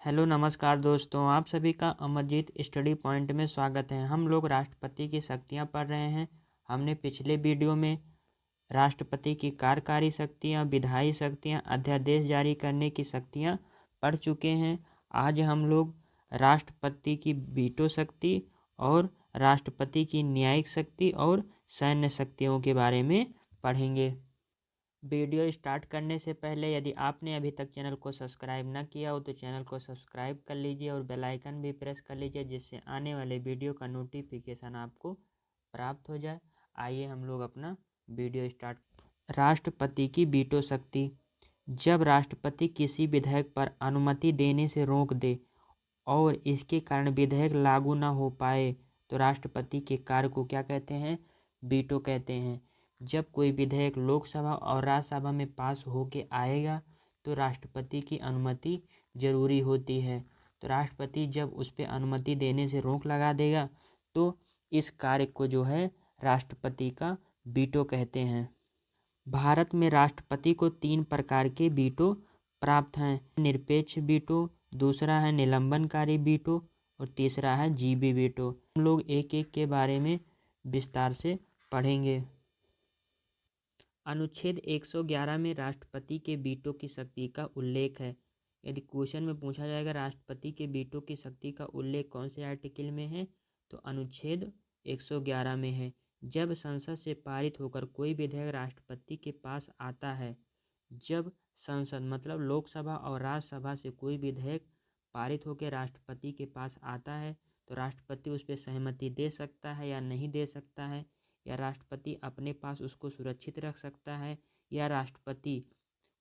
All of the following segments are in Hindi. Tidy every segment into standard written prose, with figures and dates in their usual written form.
हेलो नमस्कार दोस्तों, आप सभी का अमरजीत स्टडी पॉइंट में स्वागत है। हम लोग राष्ट्रपति की शक्तियां पढ़ रहे हैं। हमने पिछले वीडियो में राष्ट्रपति की कार्यकारी शक्तियां, विधायी शक्तियां, अध्यादेश जारी करने की शक्तियां पढ़ चुके हैं। आज हम लोग राष्ट्रपति की वीटो शक्ति और राष्ट्रपति की न्यायिक शक्ति और सैन्य शक्तियों के बारे में पढ़ेंगे। वीडियो स्टार्ट करने से पहले यदि आपने अभी तक चैनल को सब्सक्राइब न किया हो तो चैनल को सब्सक्राइब कर लीजिए और बेल आइकन भी प्रेस कर लीजिए, जिससे आने वाले वीडियो का नोटिफिकेशन आपको प्राप्त हो जाए। आइए हम लोग अपना वीडियो स्टार्ट। राष्ट्रपति की वीटो शक्ति। जब राष्ट्रपति किसी विधेयक पर अनुमति देने से रोक दे और इसके कारण विधेयक लागू न हो पाए तो राष्ट्रपति के कार्य को क्या कहते हैं? वीटो कहते हैं। जब कोई विधेयक लोकसभा और राज्यसभा में पास होके आएगा तो राष्ट्रपति की अनुमति जरूरी होती है। तो राष्ट्रपति जब उस पर अनुमति देने से रोक लगा देगा तो इस कार्य को जो है राष्ट्रपति का वीटो कहते हैं। भारत में राष्ट्रपति को 3 प्रकार के वीटो प्राप्त हैं। निरपेक्ष वीटो, दूसरा है निलंबनकारी वीटो और तीसरा है जीबी वीटो। हम लोग एक एक के बारे में विस्तार से पढ़ेंगे। अनुच्छेद 111 में राष्ट्रपति के वीटो की शक्ति का उल्लेख है। यदि क्वेश्चन में पूछा जाएगा राष्ट्रपति के वीटो की शक्ति का उल्लेख कौन से आर्टिकल में है, तो अनुच्छेद 111 में है। जब संसद से पारित होकर कोई विधेयक राष्ट्रपति के पास आता है, जब संसद मतलब लोकसभा और राज्यसभा से कोई विधेयक पारित होकर राष्ट्रपति के पास आता है तो राष्ट्रपति उस पर सहमति दे सकता है या नहीं दे सकता है, या राष्ट्रपति अपने पास उसको सुरक्षित रख सकता है, या राष्ट्रपति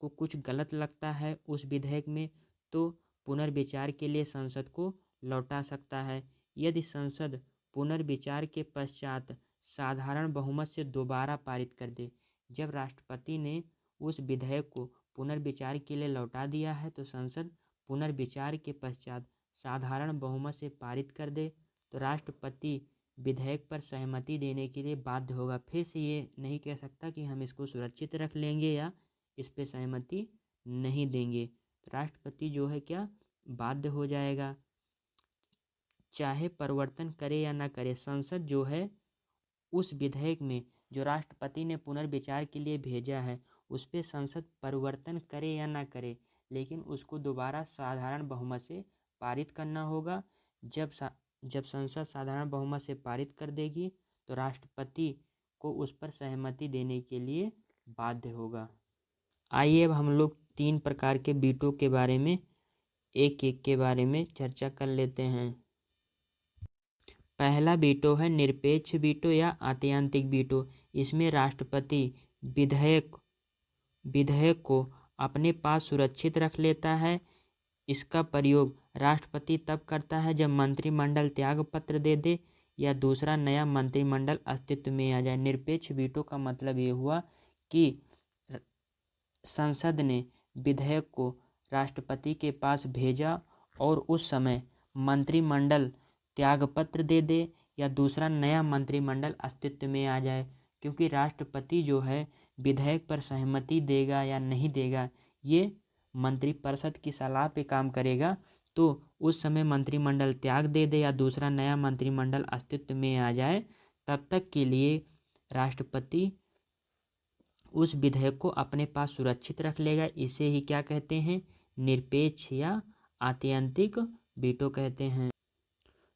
को कुछ गलत लगता है उस विधेयक में तो पुनर्विचार के लिए संसद को लौटा सकता है। यदि संसद पुनर्विचार के पश्चात साधारण बहुमत से दोबारा पारित कर दे, जब राष्ट्रपति ने उस विधेयक को पुनर्विचार के लिए लौटा दिया है तो संसद पुनर्विचार के पश्चात साधारण बहुमत से पारित कर दे तो राष्ट्रपति विधेयक पर सहमति देने के लिए बाध्य होगा। फिर से ये नहीं कह सकता कि हम इसको सुरक्षित रख लेंगे या इस पे सहमति नहीं देंगे। तो राष्ट्रपति जो है क्या बाध्य हो जाएगा, चाहे परिवर्तन करे या ना करे। संसद जो है उस विधेयक में जो राष्ट्रपति ने पुनर्विचार के लिए भेजा है उस पर संसद परिवर्तन करे या ना करे, लेकिन उसको दोबारा साधारण बहुमत से पारित करना होगा। जब संसद साधारण बहुमत से पारित कर देगी तो राष्ट्रपति को उस पर सहमति देने के लिए बाध्य होगा। आइए अब हम लोग 3 प्रकार के वीटो के बारे में एक एक के बारे में चर्चा कर लेते हैं। पहला वीटो है निरपेक्ष वीटो या आत्यंतिक वीटो। इसमें राष्ट्रपति विधेयक को अपने पास सुरक्षित रख लेता है। इसका प्रयोग राष्ट्रपति तब करता है जब मंत्रिमंडल त्याग पत्र दे दे या दूसरा नया मंत्रिमंडल अस्तित्व में आ जाए। निरपेक्ष वीटो का मतलब ये हुआ कि संसद ने विधेयक को राष्ट्रपति के पास भेजा और उस समय मंत्रिमंडल त्यागपत्र दे दे या दूसरा नया मंत्रिमंडल अस्तित्व में आ जाए, क्योंकि राष्ट्रपति जो है विधेयक पर सहमति देगा या नहीं देगा ये मंत्रिपरिषद की सलाह पे काम करेगा। तो उस समय मंत्रिमंडल त्याग दे दे या दूसरा नया मंत्रिमंडल अस्तित्व में आ जाए, तब तक के लिए राष्ट्रपति उस विधेयक को अपने पास सुरक्षित रख लेगा। इसे ही क्या कहते हैं? निरपेक्ष या आत्यंतिक वीटो कहते हैं।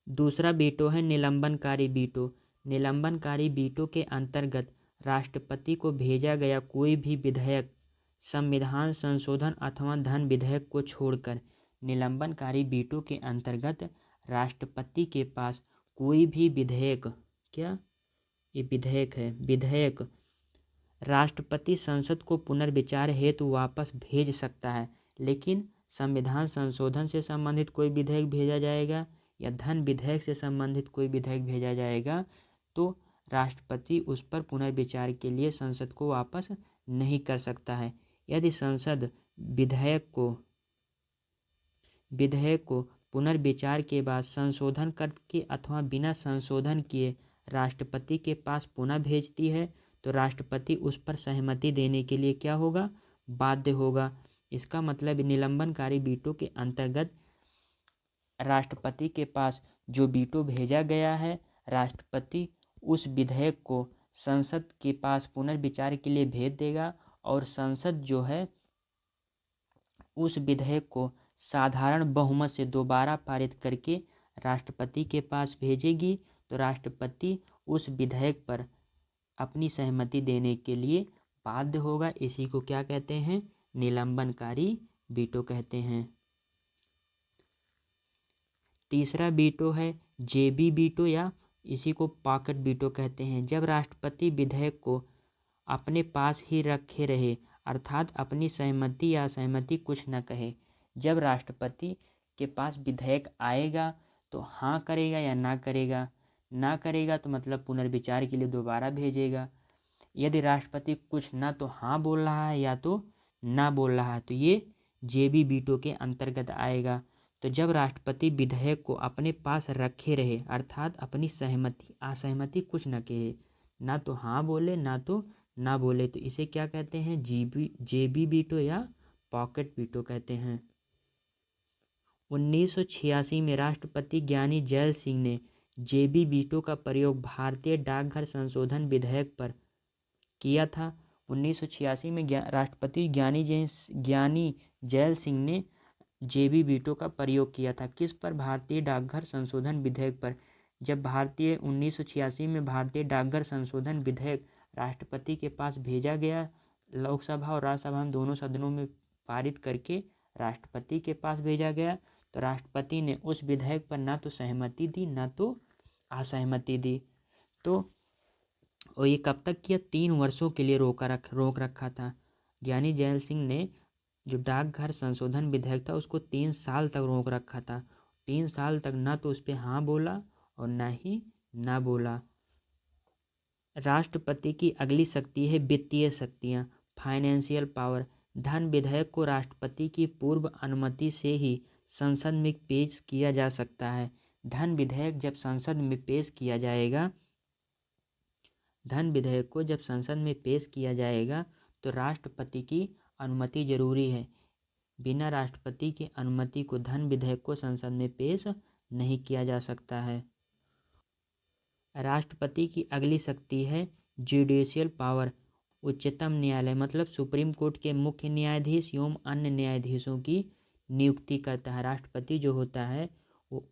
दूसरा वीटो है निलंबनकारी वीटो। निलंबनकारी वीटो के अंतर्गत राष्ट्रपति को भेजा गया कोई भी विधेयक संविधान संशोधन अथवा धन विधेयक को छोड़कर, निलंबनकारी वीटो के अंतर्गत राष्ट्रपति के पास कोई भी विधेयक, क्या ये विधेयक है, विधेयक राष्ट्रपति संसद को पुनर्विचार हेतु वापस भेज सकता है। लेकिन संविधान संशोधन से संबंधित कोई विधेयक भेजा जाएगा या धन विधेयक से संबंधित कोई विधेयक भेजा जाएगा तो राष्ट्रपति उस पर पुनर्विचार के लिए संसद को वापस नहीं कर सकता है। यदि संसद विधेयक को पुनर्विचार के बाद संशोधन करके अथवा बिना संशोधन किए राष्ट्रपति के पास पुनः भेजती है तो राष्ट्रपति उस पर सहमति देने के लिए क्या होगा? बाध्य होगा। इसका मतलब निलंबनकारी वीटो के अंतर्गत राष्ट्रपति के पास जो वीटो भेजा गया है, राष्ट्रपति उस विधेयक को संसद के पास पुनर्विचार के लिए भेज देगा और संसद जो है उस विधेयक को साधारण बहुमत से दोबारा पारित करके राष्ट्रपति के पास भेजेगी। तो राष्ट्रपति उस विधेयक पर अपनी सहमति देने के लिए बाध्य होगा। इसी को क्या कहते हैं? निलंबनकारी वीटो कहते हैं। तीसरा वीटो है जेबी वीटो या इसी को पॉकेट वीटो कहते हैं। जब राष्ट्रपति विधेयक को अपने पास ही रखे रहे, अर्थात अपनी सहमति या असहमति कुछ न कहे। जब राष्ट्रपति के पास विधेयक आएगा तो हाँ करेगा या ना करेगा। ना करेगा तो मतलब पुनर्विचार के लिए दोबारा भेजेगा। यदि राष्ट्रपति कुछ ना तो हाँ बोल रहा है या तो ना बोल रहा है तो ये जेबी वीटो के अंतर्गत आएगा। तो जब राष्ट्रपति विधेयक को अपने पास रखे रहे, अर्थात अपनी सहमति असहमति कुछ न कहे, ना तो हाँ बोले ना तो ना बोले, तो इसे क्या कहते हैं? जेबी वीटो या पॉकेट वीटो कहते हैं। 1986 में राष्ट्रपति ज्ञानी जैल सिंह ने जेबी वीटो का प्रयोग भारतीय डाकघर संशोधन विधेयक पर किया था। 1986 में राष्ट्रपति ज्ञानी जैल सिंह ने जेबी वीटो का प्रयोग किया था। किस पर? भारतीय डाकघर संशोधन विधेयक पर। जब 1986 में भारतीय डाकघर संशोधन विधेयक राष्ट्रपति के पास भेजा गया, लोकसभा और राज्यसभा में दोनों सदनों में पारित करके राष्ट्रपति के पास भेजा गया, तो राष्ट्रपति ने उस विधेयक पर ना तो सहमति दी ना तो असहमति दी। तो और ये कब तक किया? 3 वर्षों के लिए रोक रखा था। ज्ञानी जैल सिंह ने जो डाकघर संशोधन विधेयक था उसको 3 साल तक रोक रखा था। 3 साल तक ना तो उस पर हाँ बोला और ना ही ना बोला। राष्ट्रपति की अगली शक्ति है वित्तीय शक्तियाँ, फाइनेंशियल पावर। धन विधेयक को राष्ट्रपति की पूर्व अनुमति से ही संसद में पेश किया जा सकता है। धन विधेयक जब संसद में पेश किया जाएगा, धन विधेयक को जब संसद में पेश किया जाएगा तो राष्ट्रपति की अनुमति जरूरी है। बिना राष्ट्रपति की अनुमति को धन विधेयक को संसद में पेश नहीं किया जा सकता है। राष्ट्रपति की अगली शक्ति है जुडिशियल पावर, उच्चतम न्यायालय मतलब सुप्रीम कोर्ट के मुख्य न्यायाधीश एवं अन्य न्यायाधीशों की नियुक्ति करता है। राष्ट्रपति जो होता है वो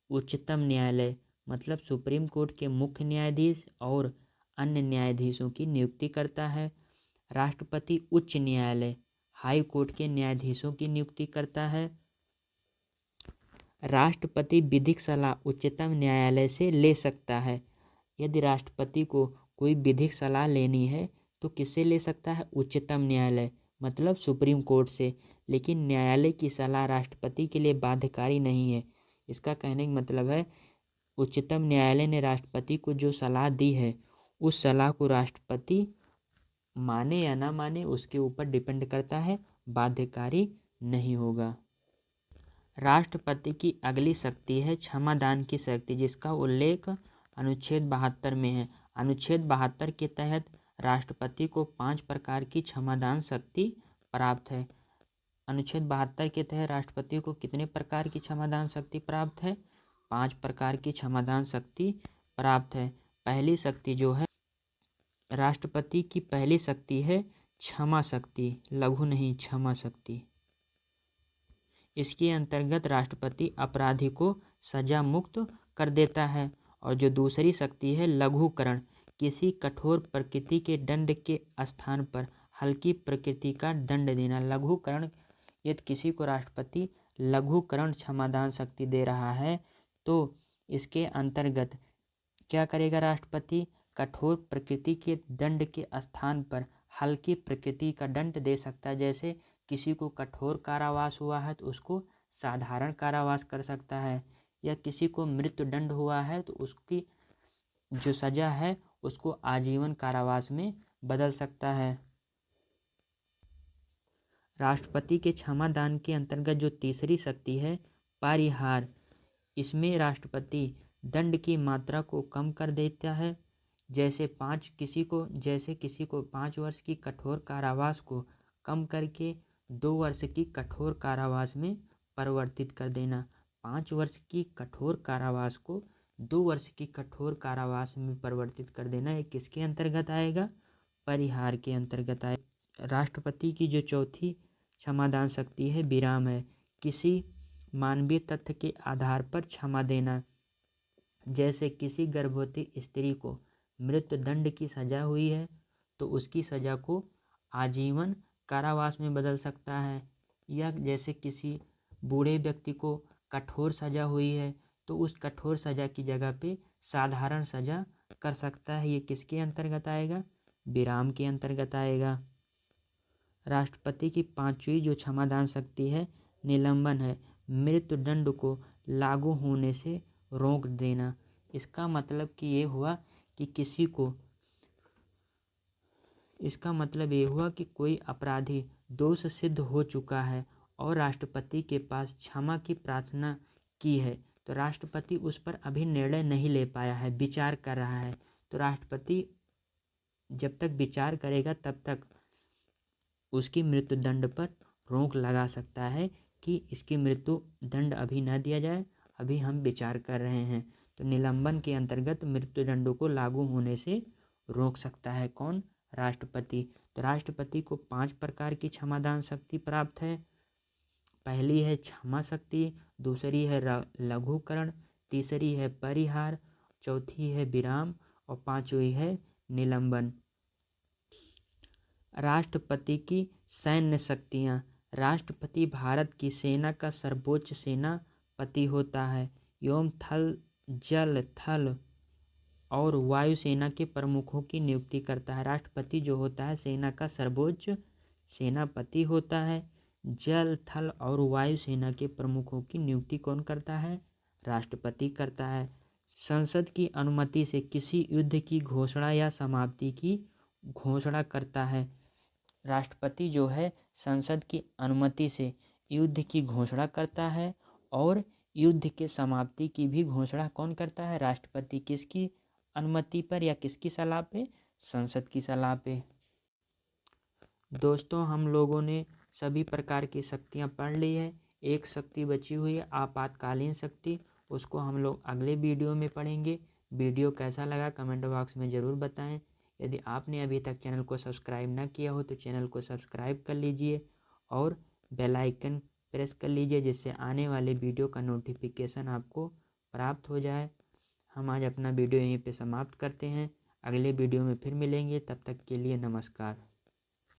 उच्चतम न्यायालय मतलब सुप्रीम कोर्ट के मुख्य न्यायाधीश और अन्य न्यायाधीशों की नियुक्ति करता है। राष्ट्रपति उच्च न्यायालय हाई कोर्ट के न्यायाधीशों की नियुक्ति करता है। राष्ट्रपति विधिक सलाह उच्चतम न्यायालय से ले सकता है। यदि राष्ट्रपति को कोई विधिक सलाह लेनी है तो किससे ले सकता है? उच्चतम न्यायालय मतलब सुप्रीम कोर्ट से। लेकिन न्यायालय की सलाह राष्ट्रपति के लिए बाध्यकारी नहीं है। इसका कहने का मतलब है उच्चतम न्यायालय ने राष्ट्रपति को जो सलाह दी है उस सलाह को राष्ट्रपति माने या ना माने उसके ऊपर डिपेंड करता है, बाध्यकारी नहीं होगा। राष्ट्रपति की अगली शक्ति है क्षमादान की शक्ति, जिसका उल्लेख अनुच्छेद 72 में है। अनुच्छेद 72 के तहत राष्ट्रपति को 5 प्रकार की क्षमादान शक्ति प्राप्त है। अनुच्छेद 72 के तहत राष्ट्रपति को कितने प्रकार की क्षमादान शक्ति प्राप्त है? 5 प्रकार की क्षमादान शक्ति प्राप्त है। पहली शक्ति जो है राष्ट्रपति की पहली शक्ति है क्षमा शक्ति, लघु नहीं क्षमा शक्ति। इसके अंतर्गत राष्ट्रपति अपराधी को सजा मुक्त कर देता है। और जो दूसरी शक्ति है लघुकरण, किसी कठोर प्रकृति के दंड के स्थान पर हल्की प्रकृति का दंड देना। लघुकरण, यदि किसी को राष्ट्रपति लघुकरण क्षमादान शक्ति दे रहा है तो इसके अंतर्गत क्या करेगा? राष्ट्रपति कठोर प्रकृति के दंड के स्थान पर हल्की प्रकृति का दंड दे सकता है। जैसे किसी को कठोर कारावास हुआ है तो उसको साधारण कारावास कर सकता है, या किसी को मृत्यु दंड हुआ है तो उसकी जो सजा है उसको आजीवन कारावास में बदल सकता है। राष्ट्रपति के क्षमादान के अंतर्गत जो तीसरी शक्ति है परिहार, इसमें राष्ट्रपति दंड की मात्रा को कम कर देता है। जैसे किसी को 5 वर्ष की कठोर कारावास को कम करके 2 वर्ष की कठोर कारावास में परिवर्तित कर देना। 5 वर्ष की कठोर कारावास को 2 वर्ष की कठोर कारावास में परिवर्तित कर देना, ये किसके अंतर्गत आएगा? परिहार के अंतर्गत आएगा। राष्ट्रपति की जो चौथी क्षमादान शक्ति है विराम है। किसी मानवीय तथ्य के आधार पर क्षमा देना, जैसे किसी गर्भवती स्त्री को मृत्युदंड की सजा हुई है तो उसकी सजा को आजीवन कारावास में बदल सकता है, या जैसे किसी बूढ़े व्यक्ति को कठोर सजा हुई है तो उस कठोर सजा की जगह पे साधारण सजा कर सकता है। ये किसके अंतर्गत आएगा? विराम के अंतर्गत आएगा। राष्ट्रपति की पांचवी जो क्षमादान शक्ति है निलंबन है। मृत्युदंड को लागू होने से रोक देना। इसका मतलब ये हुआ कि कोई अपराधी दोष सिद्ध हो चुका है और राष्ट्रपति के पास क्षमा की प्रार्थना की है, तो राष्ट्रपति उस पर अभी निर्णय नहीं ले पाया है, विचार कर रहा है। तो राष्ट्रपति जब तक विचार करेगा तब तक उसकी मृत्युदंड पर रोक लगा सकता है कि इसकी मृत्यु दंड अभी न दिया जाए, अभी हम विचार कर रहे हैं। तो निलंबन के अंतर्गत मृत्युदंड को लागू होने से रोक सकता है कौन? राष्ट्रपति। तो राष्ट्रपति को 5 प्रकार की क्षमादान शक्ति प्राप्त है। पहली है क्षमा शक्ति, दूसरी है लघुकरण, तीसरी है परिहार, चौथी है विराम और पांचवी है निलंबन। राष्ट्रपति की सैन्य शक्तियाँ। राष्ट्रपति भारत की सेना का सर्वोच्च सेनापति होता है एवं थल, जल, थल और वायु सेना के प्रमुखों की नियुक्ति करता है। राष्ट्रपति जो होता है सेना का सर्वोच्च सेनापति होता है। जल, थल और वायु सेना के प्रमुखों की नियुक्ति कौन करता है? राष्ट्रपति करता है। संसद की अनुमति से किसी युद्ध की घोषणा या समाप्ति की घोषणा करता है। राष्ट्रपति जो है संसद की अनुमति से युद्ध की घोषणा करता है और युद्ध के समाप्ति की भी घोषणा कौन करता है? राष्ट्रपति। किसकी अनुमति पर या किसकी सलाह पे? संसद की सलाह पे। दोस्तों, हम लोगों ने सभी प्रकार की शक्तियाँ पढ़ ली है। एक शक्ति बची हुई है आपातकालीन शक्ति, उसको हम लोग अगले वीडियो में पढ़ेंगे। वीडियो कैसा लगा कमेंट बॉक्स में ज़रूर बताएं। यदि आपने अभी तक चैनल को सब्सक्राइब ना किया हो तो चैनल को सब्सक्राइब कर लीजिए और बेल आइकन प्रेस कर लीजिए, जिससे आने वाले वीडियो का नोटिफिकेशन आपको प्राप्त हो जाए। हम आज अपना वीडियो यहीं पे समाप्त करते हैं। अगले वीडियो में फिर मिलेंगे, तब तक के लिए नमस्कार।